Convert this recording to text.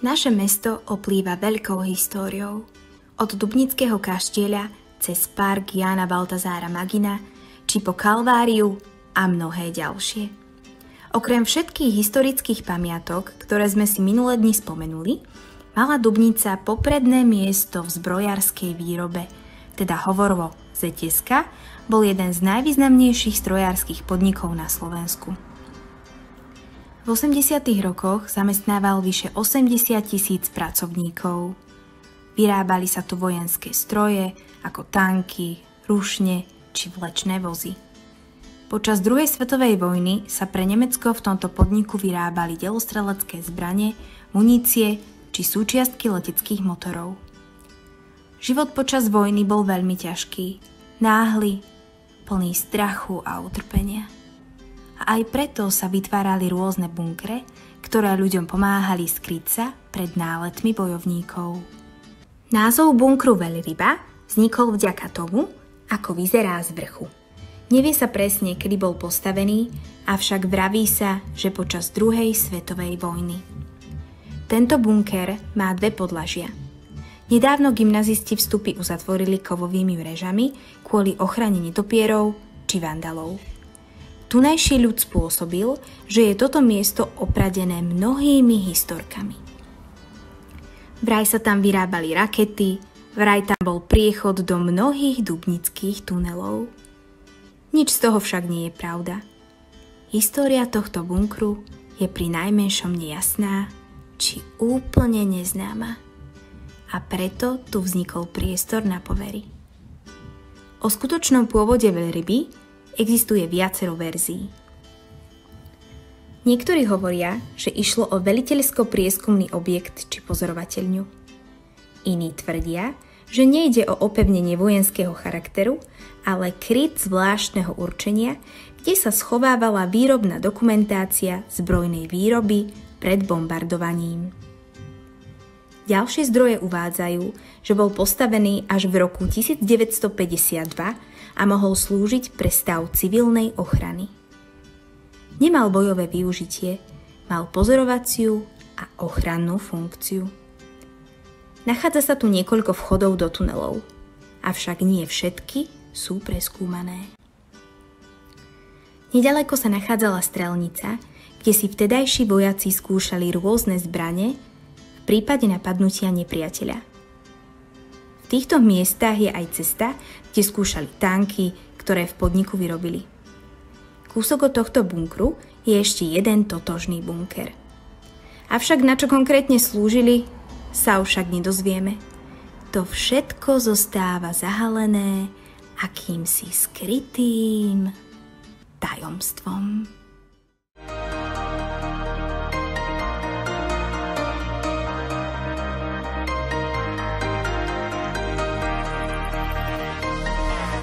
Naše mesto oplýva veľkou históriou. Od Dubnického kaštieľa cez park Jána Baltazára Magina či po Kalváriu a mnohé ďalšie. Okrem všetkých historických pamiatok, ktoré sme si minulé dni spomenuli, mala Dubnica popredné miesto v zbrojárskej výrobe, teda hovorovo Zeteska bol jeden z najvýznamnejších strojárskych podnikov na Slovensku. V 80. rokoch zamestnával vyše 80 000 pracovníkov. Vyrábali sa tu vojenské stroje ako tanky, rušne či vlečné vozy. Počas druhej svetovej vojny sa pre Nemecko v tomto podniku vyrábali delostrelecké zbrane, munície či súčiastky leteckých motorov. Život počas vojny bol veľmi ťažký, náhly, plný strachu a utrpenia. A aj preto sa vytvárali rôzne bunkre, ktoré ľuďom pomáhali skryť sa pred náletmi bojovníkov. Názov bunkru Veľryba vznikol vďaka tomu, ako vyzerá z vrchu. Nevie sa presne, kedy bol postavený, avšak vraví sa, že počas druhej svetovej vojny. Tento bunker má 2 podlažia. Nedávno gymnazisti vstupy uzatvorili kovovými mrežami kvôli ochrane netopierov či vandalov. Tunajší ľud spôsobil, že je toto miesto opradené mnohými historkami. Vraj sa tam vyrábali rakety, vraj tam bol priechod do mnohých dubnických tunelov. Nič z toho však nie je pravda. História tohto bunkru je pri najmenšom nejasná či úplne neznáma. A preto tu vznikol priestor na povery. O skutočnom pôvode veľryby existuje viacero verzií. Niektorí hovoria, že išlo o veliteľsko-prieskumný objekt či pozorovateľňu. Iní tvrdia, že nejde o opevnenie vojenského charakteru, ale kryt zvláštneho určenia, kde sa schovávala výrobná dokumentácia zbrojnej výroby pred bombardovaním. Ďalšie zdroje uvádzajú, že bol postavený až v roku 1952 a mohol slúžiť pre stav civilnej ochrany. Nemal bojové využitie, mal pozorovaciu a ochrannú funkciu. Nachádza sa tu niekoľko vchodov do tunelov, avšak nie všetky sú preskúmané. Nedaleko sa nachádzala strelnica, kde si vtedajší vojaci skúšali rôzne zbrane v prípade napadnutia nepriateľa. V týchto miestach je aj cesta, kde skúšali tanky, ktoré v podniku vyrobili. Kúsok od tohto bunkru je ešte jeden totožný bunker. Avšak na čo konkrétne slúžili, sa však nedozvieme. To všetko zostáva zahalené akýmsi skrytým tajomstvom.